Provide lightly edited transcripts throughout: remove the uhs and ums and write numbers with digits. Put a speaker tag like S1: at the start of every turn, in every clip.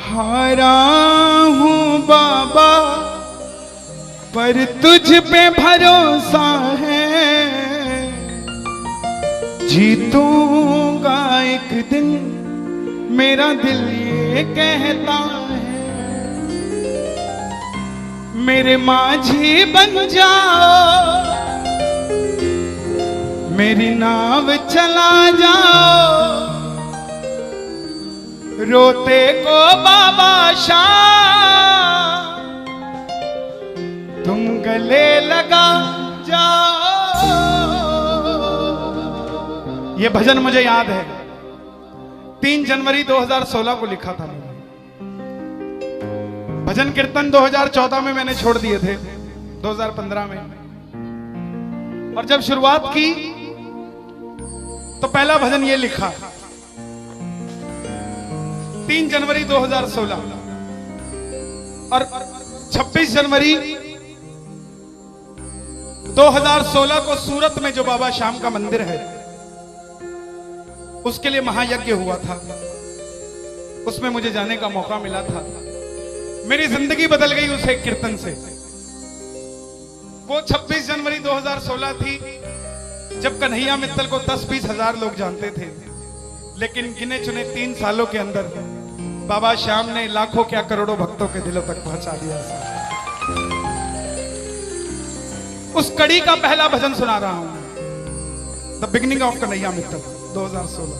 S1: हारा हूँ बाबा पर तुझ पे भरोसा है, जीतूंगा एक दिन मेरा दिल ये कहता है। मेरे माझी बन जाओ, मेरी नाव चला जाओ, रोते को बाबा शाह तुम गले लगा जाओ। ये भजन मुझे याद है, 3 जनवरी 2016 को लिखा था मैंने। भजन कीर्तन 2014 में मैंने छोड़ दिए थे, 2015 में। और जब शुरुआत की तो पहला भजन ये लिखा 3 जनवरी 2016। और 26 जनवरी 2016 को सूरत में जो बाबा श्याम का मंदिर है उसके लिए महायज्ञ हुआ था, उसमें मुझे जाने का मौका मिला था। मेरी जिंदगी बदल गई उस एक कीर्तन से। वो 26 जनवरी 2016 थी जब कन्हैया मित्तल को 10-20 हजार लोग जानते थे, लेकिन गिने चुने 3 सालों के अंदर बाबा श्याम ने लाखों क्या करोड़ों भक्तों के दिलों तक पहुंचा दिया। उस कड़ी का पहला भजन सुना रहा हूं, the beginning of Kanhaiya Mittal 2016।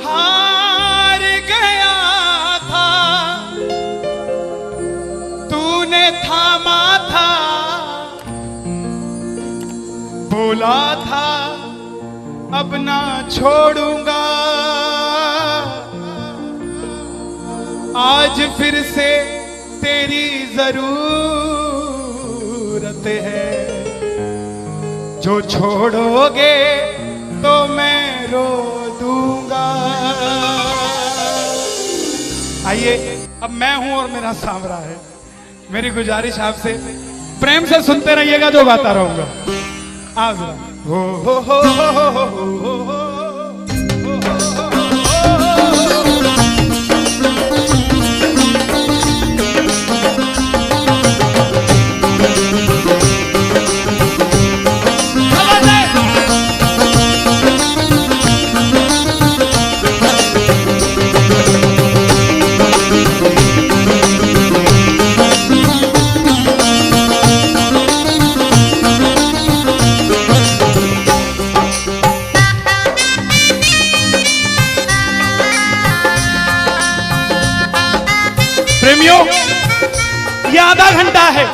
S1: हार गया था तूने थामा था, बोला था अब ना छोड़ूंगा, आज फिर से तेरी जरूरत है, जो छोड़ोगे तो मैं रो दूंगा। आइए, अब मैं हूं और मेरा सांवरा है। मेरी गुजारिश आपसे प्रेम से सुनते रहिएगा, जो गाता रहूंगा। आज हो हो हो हो हो हो हो हो। प्रेमियों, ये आधा घंटा है।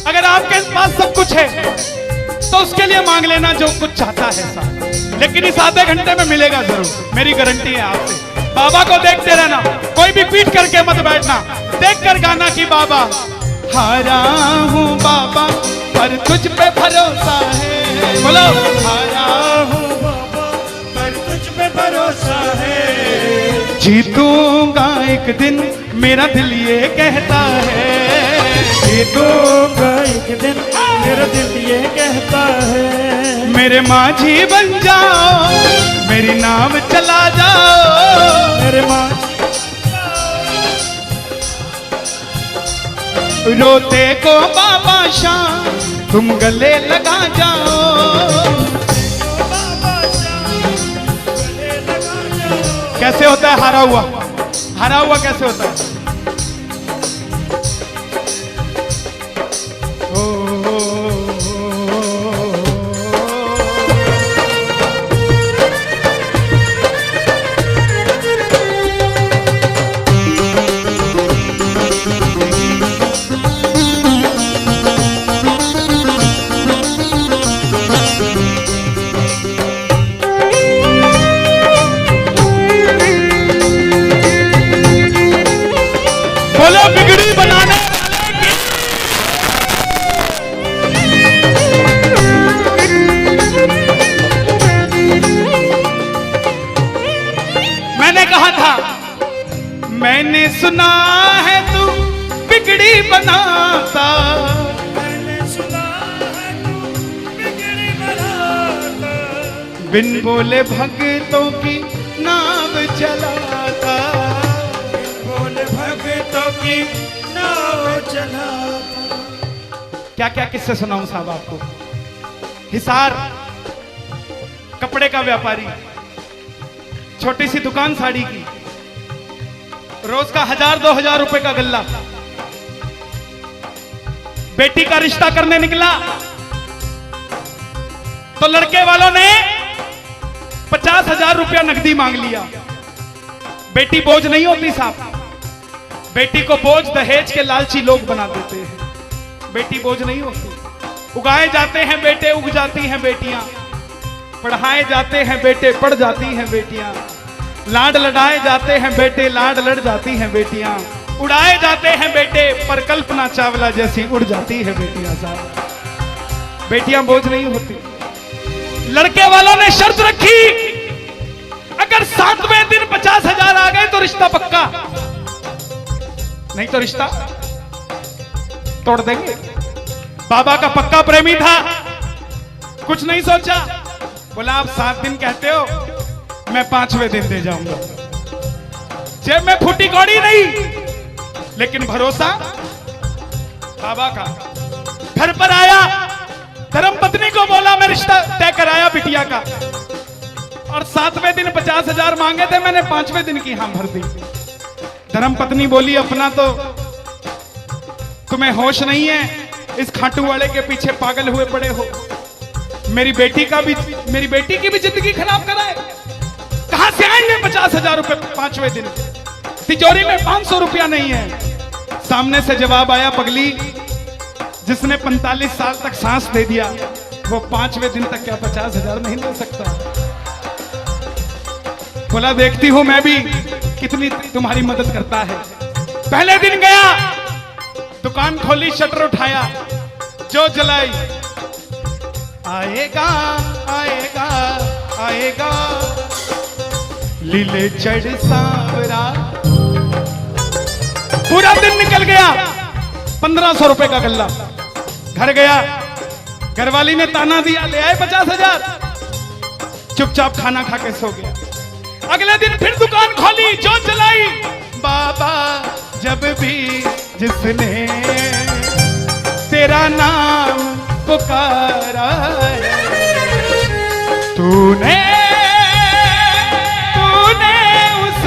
S1: अगर आपके पास सब कुछ है तो उसके लिए मांग लेना जो कुछ चाहता है साहब, लेकिन इस आधे घंटे में मिलेगा जरूर, मेरी गारंटी है आपसे। बाबा को देखते रहना, कोई भी पीट करके मत बैठना, देख कर गाना कि बाबा हारा हूँ बाबा पर तुझ पे भरोसा है। बोलो, हारा हूँ बाबा पर तुझ पे भरोसा है, जीतूंगा एक दिन मेरा दिल ये कहता है, जीतूंगा एक दिन मेरा दिल ये कहता है। मेरे माझी बन जाओ, मेरी नाव चला जाओ, मेरे माझी रोते को बाबा शाम तुम गले लगा जाओ। कैसे होता है हारा हुआ? हारा हुआ कैसे होता है? बिन बोले भक्तों की नाव चलाता,
S2: बोले भक्तों की नाव चलाता।
S1: क्या क्या किस्से सुनाऊं साहब आपको। हिसार कपड़े का व्यापारी, छोटी सी दुकान साड़ी की, रोज का 1000-2000 रुपए का गल्ला। बेटी का रिश्ता करने निकला तो लड़के वालों ने 50,000 रुपया नकदी मांग लिया। बेटी बोझ नहीं होती साहब, बेटी को बोझ दहेज के लालची लोग बना देते हैं। बेटी बोझ नहीं होती। उगाए जाते हैं बेटे, उग जाती हैं बेटियां। पढ़ाए जाते हैं बेटे, पढ़ जाती हैं बेटियां। लाड लड़ाए जाते हैं बेटे, लाड लड़ जाती हैं बेटियां। उड़ाए जाते हैं बेटे, पर कल्पना चावला जैसी उड़ जाती है बेटियां साहब। बेटियां बोझ नहीं होती। लड़के वालों ने शर्त रखी, अगर 7वें दिन 50,000 आ गए तो रिश्ता पक्का, नहीं तो रिश्ता तोड़ देंगे। बाबा का पक्का प्रेमी था, कुछ नहीं सोचा, बोला आप 7 दिन कहते हो, मैं 5वें दिन दे जाऊंगा। जेब में फूटी कौड़ी नहीं, लेकिन भरोसा बाबा का। घर पर आया, धर्मपत्नी को बोला मैं रिश्ता तय कराया बिटिया का, और 7वें दिन 50,000 मांगे थे, मैंने 5वें दिन की हां भर दी। धर्मपत्नी बोली अपना तो तुम्हें होश नहीं है, इस खाटू वाले के पीछे पागल हुए पड़े हो। मेरी बेटी की भी जिंदगी खराब कराए। कहां से आएंगे 50,000 रुपए 5वें दिन? तिजोरी में 500 रुपया नहीं है। सामने से जवाब आया, पगली जिसने 45 साल तक सांस दे दिया, वो 5वें दिन तक क्या 50,000 नहीं ले सकता? बोला देखती हूं मैं भी कितनी तुम्हारी मदद करता है। पहले दिन गया, दुकान खोली, शटर उठाया, जो जलाई, आएगा आएगा आएगा लीले चढ़ सांवरा। पूरा दिन निकल गया, 1500 रुपए का गल्ला। घर गया, घरवाली ने ताना दिया, ले आए 50,000। चुपचाप खाना खा के सो गया। अगले दिन फिर दुकान खोली, जो चलाई, बाबा जब भी जिसने तेरा नाम पुकारा है, तूने उस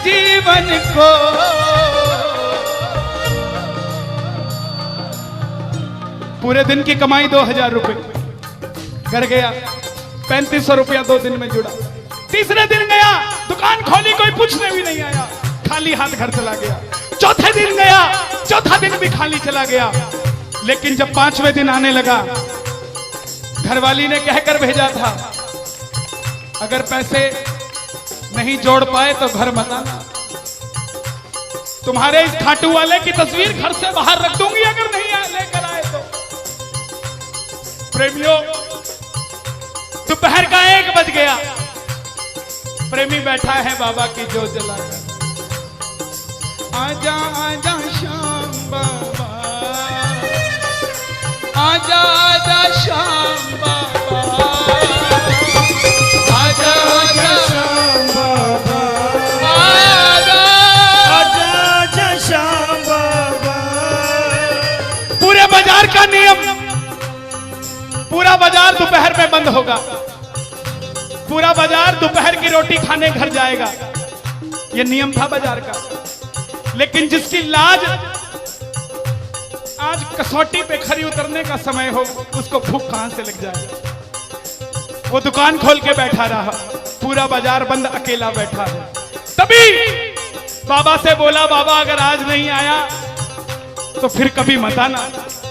S1: जीवन को पूरे दिन की कमाई 2000 रुपए। घर गया, 3500 रुपया 2 दिन में जुड़ा। तीसरे दिन गया, दुकान खोली, कोई पूछने भी नहीं आया, खाली हाथ घर चला गया। चौथे दिन गया, चौथा दिन भी खाली चला गया। लेकिन जब 5वें दिन आने लगा, घरवाली ने कहकर भेजा था, अगर पैसे नहीं जोड़ पाए तो घर मत आना। तुम्हारे इस खाटू वाले की तस्वीर घर से बाहर रख दूंगी अगर नहीं लेकर आए तो। प्रेमियों, दोपहर का 1 बज गया, प्रेमी बैठा है बाबा की जोत जलाकर। आजा आजा श्याम बाबा, आजा आजा श्याम बाबा, आजा आजा
S2: श्याम बाबा,
S1: आजा
S2: आजा आजा श्याम बाबा।
S1: पूरे बाजार का नियम, पूरा बाजार दोपहर में बंद होगा। पूरा बाजार दोपहर की रोटी खाने घर जाएगा, यह नियम था बाजार का। लेकिन जिसकी लाज आज कसौटी पे खरी उतरने का समय हो, उसको भूख कहां से लग जाए। वो दुकान खोल के बैठा रहा, पूरा बाजार बंद, अकेला बैठा है। तभी बाबा से बोला, बाबा अगर आज नहीं आया तो फिर कभी मत आना,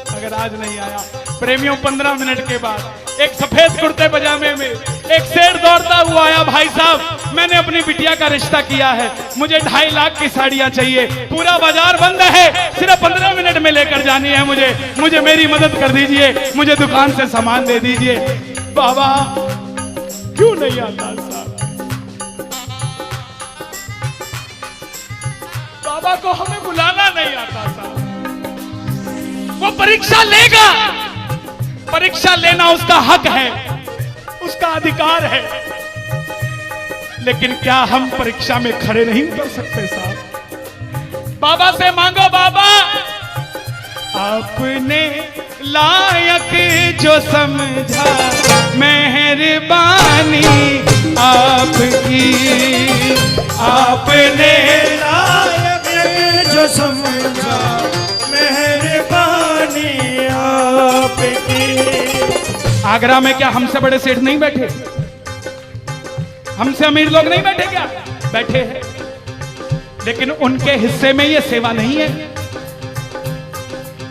S1: अगर आज नहीं आया। प्रेमियों, 15 मिनट के बाद एक सफेद कुर्ते पजामे में एक शेर दौड़ता हुआ आया, भाई साहब मैंने अपनी बिटिया का रिश्ता किया है, मुझे 2.5 लाख की साड़ियां चाहिए, पूरा बाजार बंद है, सिर्फ 15 मिनट में लेकर जानी है मुझे मेरी मदद कर दीजिए, मुझे दुकान से सामान दे दीजिए। बाबा क्यों नहीं आता साहब? बाबा को हमें बुलाना नहीं आता साहब। वो परीक्षा लेगा, परीक्षा लेना उसका हक है, उसका अधिकार है, लेकिन क्या हम परीक्षा में खड़े नहीं उतर सकते साहब? बाबा से मांगो, बाबा आपने लायक जो समझा, मेहरबानी आपकी,
S2: आपने लायक जो समझा, मेहरबानी आपकी।
S1: आगरा में क्या हमसे बड़े सेठ नहीं बैठे? हमसे अमीर लोग नहीं बैठे क्या? बैठे हैं, लेकिन उनके हिस्से में ये सेवा नहीं है,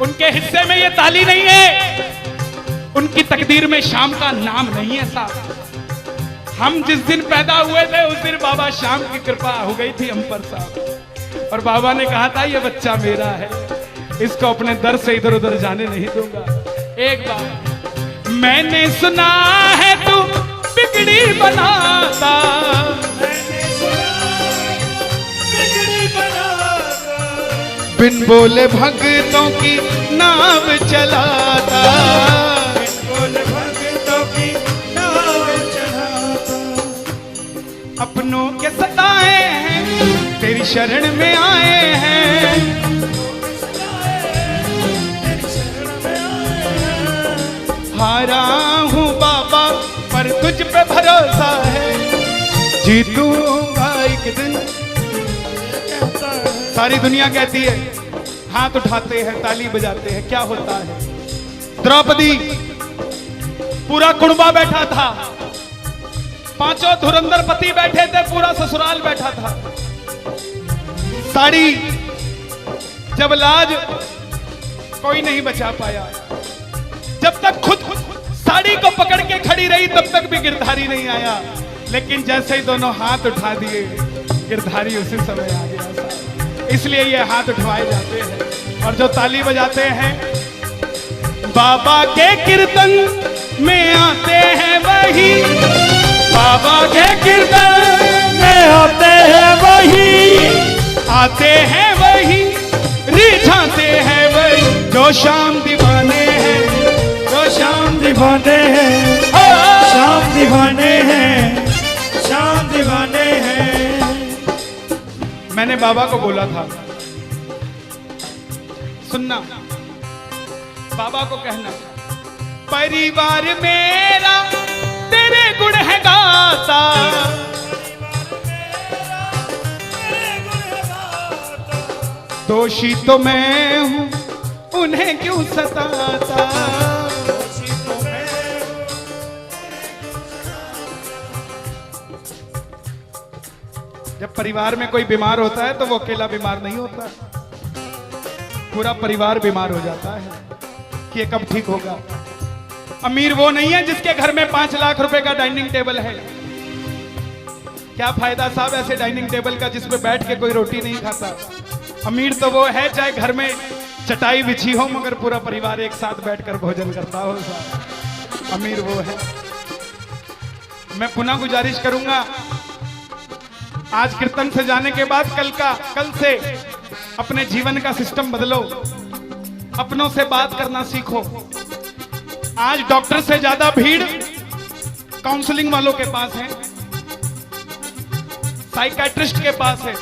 S1: उनके हिस्से में ये ताली नहीं है, उनकी तकदीर में शाम का नाम नहीं है साहब। हम जिस दिन पैदा हुए थे उस दिन बाबा शाम की कृपा हो गई थी हम पर साहब, और बाबा ने कहा था ये बच्चा मेरा है, इसको अपने दर से इधर उधर जाने नहीं दूंगा। एक बार मैंने सुना है तू बिगड़ी बनाता, बिन बोले भक्तों की नाव चलाता,
S2: बिन बोले भक्तों की नाव चलाता।
S1: अपनों के सताए हैं तेरी शरण में आए हैं, हारा हूँ बाबा पर तुझ पे भरोसा है, जीतूंगा एक दिन। सारी दुनिया कहती है, हाथ उठाते हैं, ताली बजाते हैं, क्या होता है? द्रौपदी पूरा कुणबा बैठा था, पांचों धुरंधर पति बैठे थे, पूरा ससुराल बैठा था। साड़ी जब लाज कोई नहीं बचा पाया, जब तक खुद साड़ी को पकड़ के खड़ी रही तब तक भी गिरधारी नहीं आया, लेकिन जैसे ही दोनों हाथ उठा दिए गिरधारी उसी समय आ गया। इसलिए ये हाथ उठवाए जाते हैं, और जो ताली बजाते हैं बाबा के कीर्तन में आते हैं वही, बाबा के कीर्तन में आते हैं वही, आते हैं वही, रिझाते हैं वही, जो शाम दीवाने हैं, जो शाम
S2: दीवाने हैं, शाम दीवाने हैं, शाम दीवाने हैं।
S1: मैंने बाबा को बोला था, सुनना, बाबा को कहना, परिवार मेरा तेरे गुण है गाता, दोषी तो मैं हूं उन्हें क्यों सताता। जब परिवार में कोई बीमार होता है तो वो अकेला बीमार नहीं होता, पूरा परिवार बीमार हो जाता है कि ये कब ठीक होगा। अमीर वो नहीं है जिसके घर में 5 लाख रुपए का डाइनिंग टेबल है। क्या फायदा साहब ऐसे डाइनिंग टेबल का जिसपे बैठ के कोई रोटी नहीं खाता। अमीर तो वो है चाहे घर में चटाई बिछी हो मगर पूरा परिवार एक साथ बैठकर भोजन करता हो साहब, अमीर वो है। मैं पुनः गुजारिश करूंगा, आज कीर्तन से जाने के बाद कल से अपने जीवन का सिस्टम बदलो, अपनों से बात करना सीखो। आज डॉक्टर से ज्यादा भीड़ काउंसलिंग वालों के पास है, साइकियाट्रिस्ट के पास है।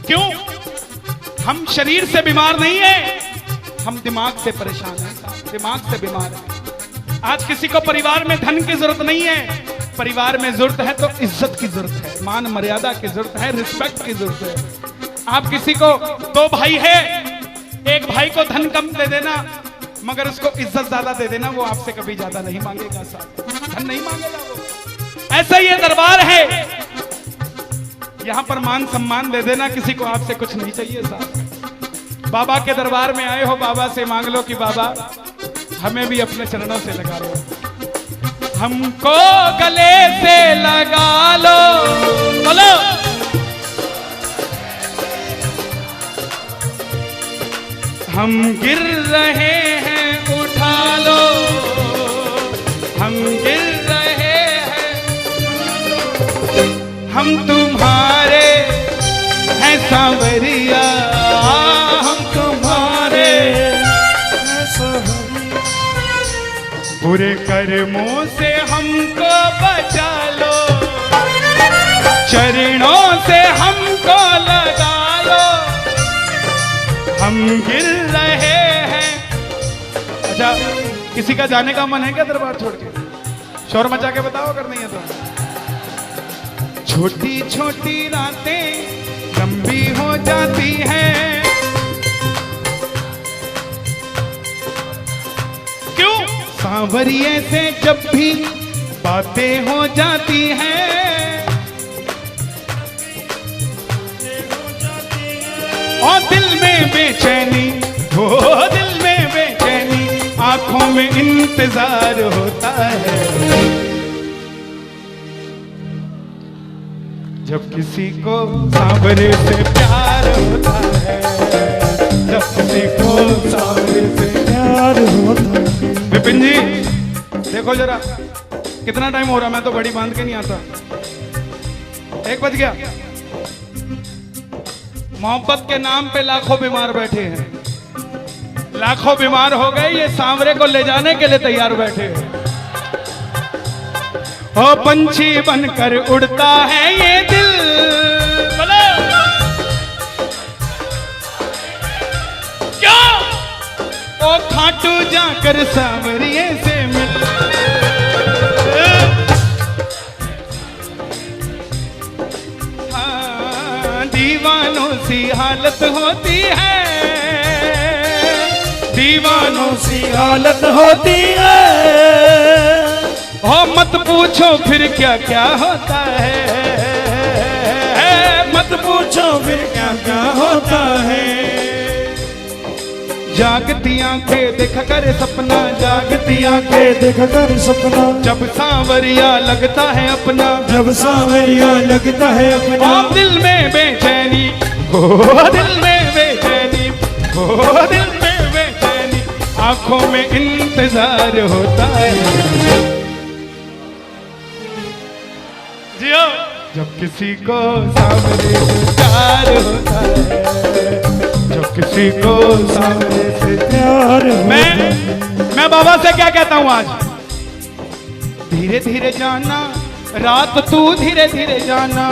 S1: क्यों? हम शरीर से बीमार नहीं है, हम दिमाग से परेशान हैं, दिमाग से बीमार हैं। आज किसी को परिवार में धन की जरूरत नहीं है, परिवार में जरूरत है तो इज्जत की जरूरत है, मान मर्यादा की जरूरत है, रिस्पेक्ट की जरूरत है। आप किसी को 2 भाई है, एक भाई को धन कम दे देना मगर उसको इज्जत ज्यादा दे देना, वो आपसे कभी ज्यादा नहीं मांगेगा साहब, धन नहीं मांगेगा वो। ऐसा ये दरबार है, यहां पर मान सम्मान दे देना, किसी को आपसे कुछ नहीं चाहिए साहब। बाबा के दरबार में आए हो, बाबा से मांग लो कि बाबा हमें भी अपने चरणों से लगा लो, हमको गले से लगा लो, बोलो हम गिर रहे हैं उठा लो, हम गिर रहे हैं, हम तुम्हारे हैं सांवरिया, हम तुम्हारे हैं सांवरिया। बुरे कर्मों से हमको बचा लो, चरणों से हमको लगा लो, हम गिर रहे हैं। अच्छा, किसी का जाने का मन है क्या दरबार छोड़ के? शोर मचा के बताओ अगर नहीं है तो। छोटी छोटी रातें लंबी हो जाती हैं, क्यों? सांवरिये से जब भी बातें हो जाती हैं, और दिल में बेचैनी, हो दिल में बेचैनी, आंखों में इंतजार होता है। जब किसी को सांवरे से प्यार होता है, जब किसी को सांवरे से
S2: प्यार होता है।
S1: विपिन जी देखो जरा कितना टाइम हो रहा, मैं तो बड़ी बांध के नहीं आता। 1 बज गया। मोहब्बत के नाम पे लाखों बीमार बैठे हैं, लाखों बीमार हो गए, ये सांवरे को ले जाने के लिए तैयार बैठे हैं। ओ पंछी बनकर उड़ता है ये दिल, बोलो क्या? ओ खाटू जाकर सांवरिये से मिल, दीवानों सी हालत होती है, दीवानों
S2: सी हालत होती है।
S1: हो मत पूछो फिर क्या क्या होता है, मत पूछो फिर क्या क्या होता है। जागती आंखें देखा कर सपना, जागती आंखें
S2: देखा कर सपना,
S1: जब सांवरिया लगता है अपना,
S2: जब सांवरिया लगता है अपना।
S1: और दिल में बेचैनी, हो दिल में बेचैनी, हो दिल में बेचैनी, आंखों में इंतजार होता है। जियो जब किसी को सांवरे से प्यार होता है, जब किसी को सांवरे से
S2: प्यार
S1: मैं बाबा से क्या कहता हूं आज? धीरे धीरे जाना, रात तू धीरे धीरे जाना,